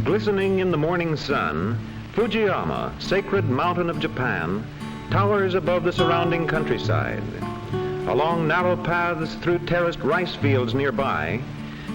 Glistening in the morning sun, Fujiyama, sacred mountain of Japan, towers above the surrounding countryside. Along narrow paths through terraced rice fields nearby,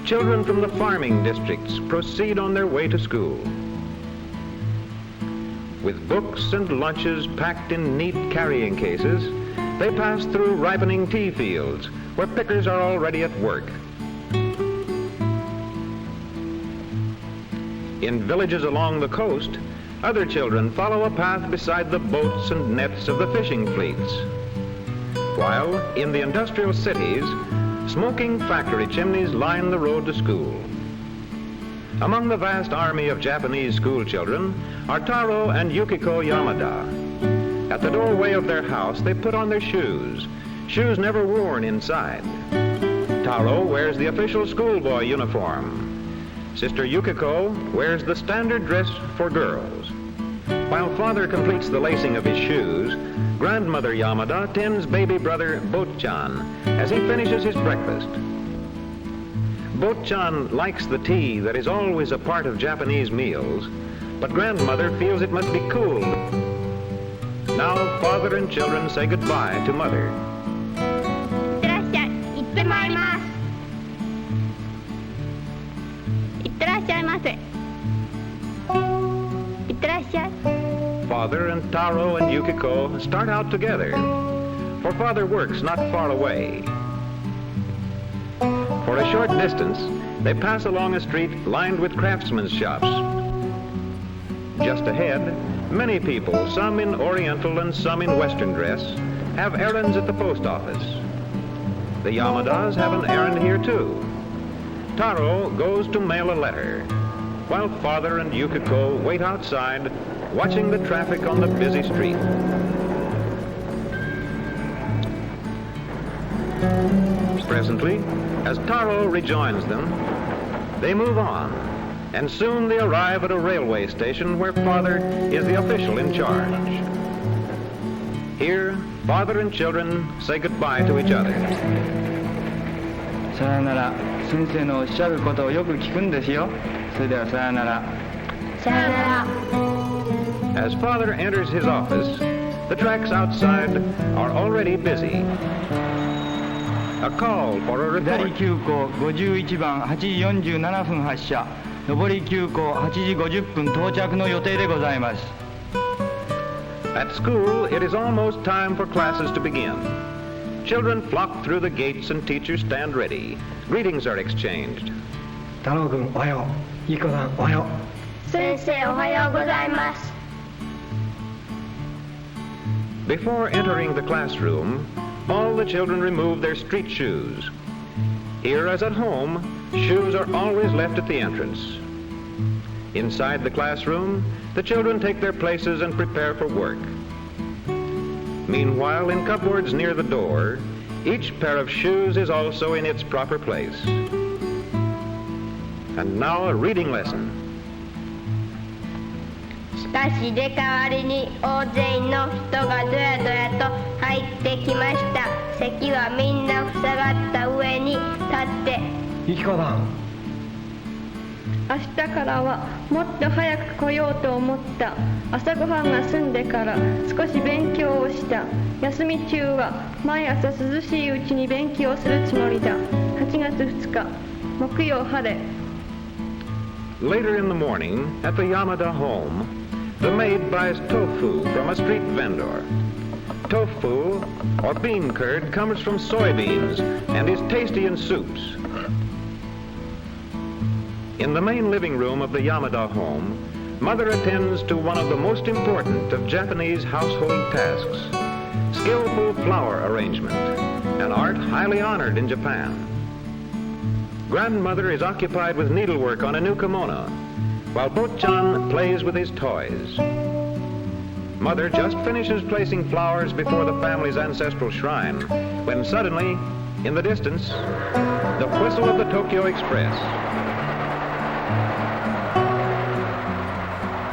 children from the farming districts proceed on their way to school. With books and lunches packed in neat carrying cases, they pass through ripening tea fields where pickers are already at work. In villages along the coast, other children follow a path beside the boats and nets of the fishing fleets. While in the industrial cities, smoking factory chimneys line the road to school. Among the vast army of Japanese school children are Taro and Yukiko Yamada. At the doorway of their house, they put on their shoes never worn inside. Taro wears the official schoolboy uniform. Sister Yukiko wears the standard dress for girls. While father completes the lacing of his shoes, grandmother Yamada tends baby brother Bochan as he finishes his breakfast. Bochan likes the tea that is always a part of Japanese meals, but grandmother feels it must be cooled. Now father and children say goodbye to mother. いってまいります。いってらっしゃいませ。いってらっしゃい。 Father and Taro and Yukiko start out together, for father works not far away. For a short distance, they pass along a street lined with craftsmen's shops. Just ahead, many people, some in Oriental and some in Western dress, have errands at the post office. The Yamadas have an errand here too. Taro goes to mail a letter, while father and Yukiko wait outside, watching the traffic on the busy street. Presently, as Taro rejoins them, they move on, and soon they arrive at a railway station where father is the official in charge. Here, father and children say goodbye to each other. さよなら。先生のおっしゃることをよく聞くんですよ。それではさよなら。さよなら。 As father enters his office, the tracks outside are already busy. A call for a 下 report. り急行51番8時47分発車。上り急行8時50分到着の予定でございます。 At school, it is almost time for classes to begin. Children flock through the gates and teachers stand ready. Greetings are exchanged. 太郎君おはよう。ゆきこさんおはよう。先生おはようございます。 Before entering the classroom, all the children remove their street shoes. Here as at home, shoes are always left at the entrance. Inside the classroom, the children take their places and prepare for work. Meanwhile, in cupboards near the door, each pair of shoes is also in its proper place. And now a reading lesson. しかし入れ替わりに大勢の人がどやどやと入ってきました。席はみんな塞がった上に立って。ゆきこさん。明日からはもっと早く来ようと思った。朝ごはんが済んでから少し勉強をした。休み中は毎朝涼しいうちに勉強するつもりだ。8月2日木曜晴れ。 Later in the morning, at the Yamada home, the maid buys tofu from a street vendor. Tofu, or bean curd, comes from soybeans and is tasty in soups. In the main living room of the Yamada home, mother attends to one of the most important of Japanese household tasks, skillful flower arrangement, an art highly honored in Japan. Grandmother is occupied with needlework on a new kimono, while Bochan plays with his toys. Mother just finishes placing flowers before the family's ancestral shrine, when suddenly, in the distance, the whistle of the Tokyo Express.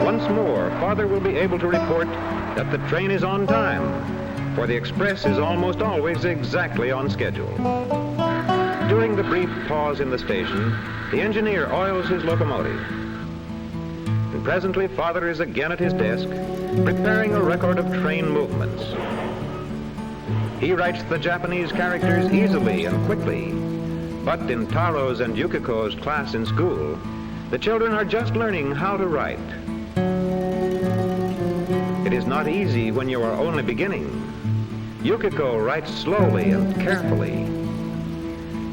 Once more, father will be able to report that the train is on time, for the express is almost always exactly on schedule. During the brief pause in the station, the engineer oils his locomotive. And presently, Father is again at his desk, preparing a record of train movements. He writes the Japanese characters easily and quickly, but in Taro's and Yukiko's class in school, the children are just learning how to write. It is not easy when you are only beginning. Yukiko writes slowly and carefully.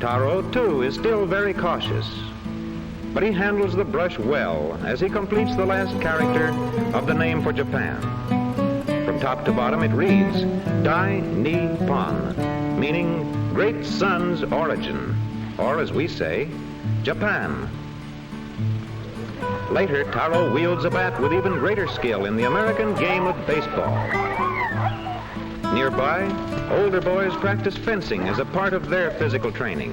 Taro, too, is still very cautious, but he handles the brush well as he completes the last character of the name for Japan. From top to bottom it reads, Dai Nippon, meaning great sun's origin, or as we say, Japan. Later, Taro wields a bat with even greater skill in the American game of baseball. Nearby, older boys practice fencing as a part of their physical training.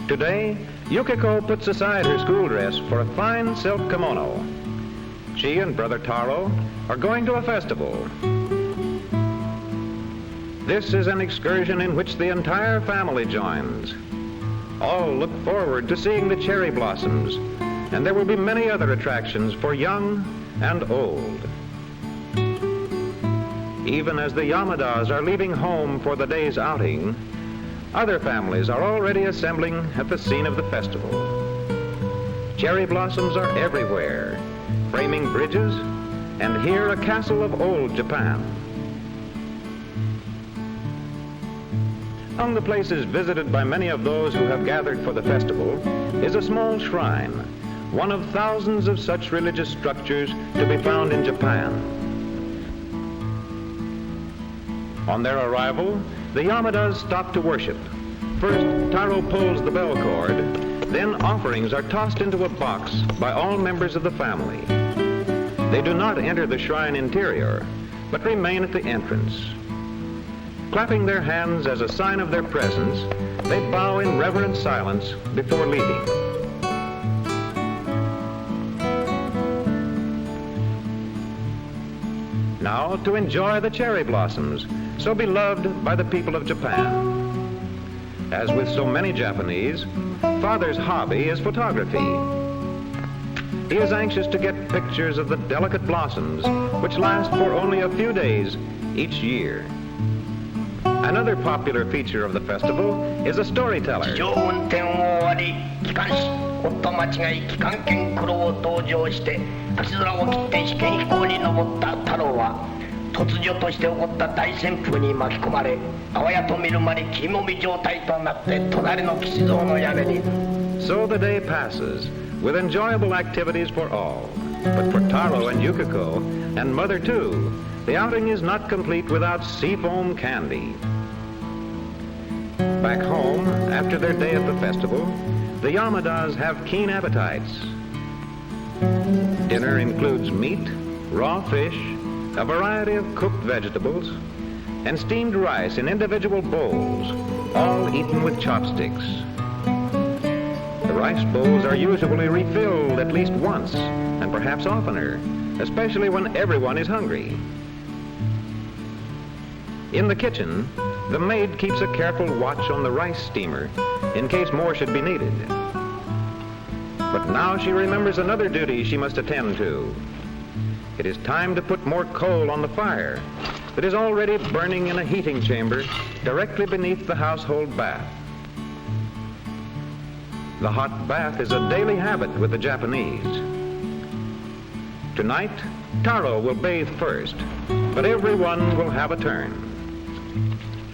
Today, Yukiko puts aside her school dress for a fine silk kimono. She and Brother Taro are going to a festival. This is an excursion in which the entire family joins. All look forward to seeing the cherry blossoms, and there will be many other attractions for young and old. Even as the Yamadas are leaving home for the day's outing, other families are already assembling at the scene of the festival. Cherry blossoms are everywhere, framing bridges, and here a castle of old Japan. Among the places visited by many of those who have gathered for the festival is a small shrine, one of thousands of such religious structures to be found in Japan. On their arrival, the Yamadas stop to worship. First, Taro pulls the bell cord, then offerings are tossed into a box by all members of the family. They do not enter the shrine interior, but remain at the entrance. Clapping their hands as a sign of their presence, they bow in reverent silence before leaving. Now to enjoy the cherry blossoms, so beloved by the people of Japan. As with so many Japanese, Father's hobby is photography. He is anxious to get pictures of the delicate blossoms, which last for only a few days each year. Another popular feature of the festival is a storyteller. 地上運転を終わり、機関士、夫間違い機関券黒を登場して、足面を切って試験飛行に登った太郎は、突如として起こった大旋風に巻き込まれ、あわやと見る間に切りもみ状態となって隣の騎士像の屋根に。So the day passes with enjoyable activities for all. But for Taro and Yukiko, and Mother too, the outing is not complete without seafoam candy. Back home, after their day at the festival, the Yamadas have keen appetites. Dinner includes meat, raw fish, a variety of cooked vegetables, and steamed rice in individual bowls, all eaten with chopsticks. The rice bowls are usually refilled at least once, and perhaps oftener, especially when everyone is hungry. In the kitchen, the maid keeps a careful watch on the rice steamer in case more should be needed. But now she remembers another duty she must attend to. It is time to put more coal on the fire that is already burning in a heating chamber directly beneath the household bath. The hot bath is a daily habit with the Japanese. Tonight, Taro will bathe first, but everyone will have a turn.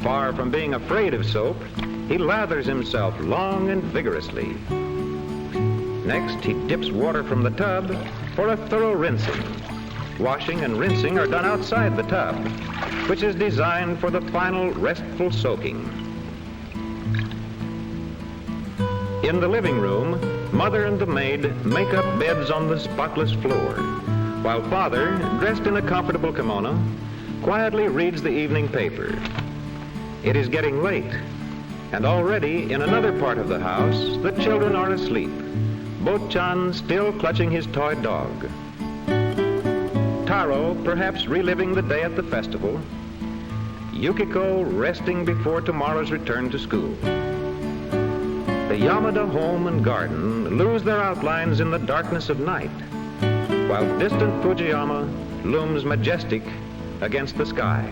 Far from being afraid of soap, he lathers himself long and vigorously. Next, he dips water from the tub for a thorough rinsing. Washing and rinsing are done outside the tub, which is designed for the final restful soaking. In the living room, Mother and the maid make up beds on the spotless floor, while Father, dressed in a comfortable kimono, quietly reads the evening paper. It is getting late, and already in another part of the house, the children are asleep, Bo-chan still clutching his toy dog. Taro perhaps reliving the day at the festival, Yukiko resting before tomorrow's return to school. The Yamada home and garden lose their outlines in the darkness of night, while distant Fujiyama looms majestic against the sky.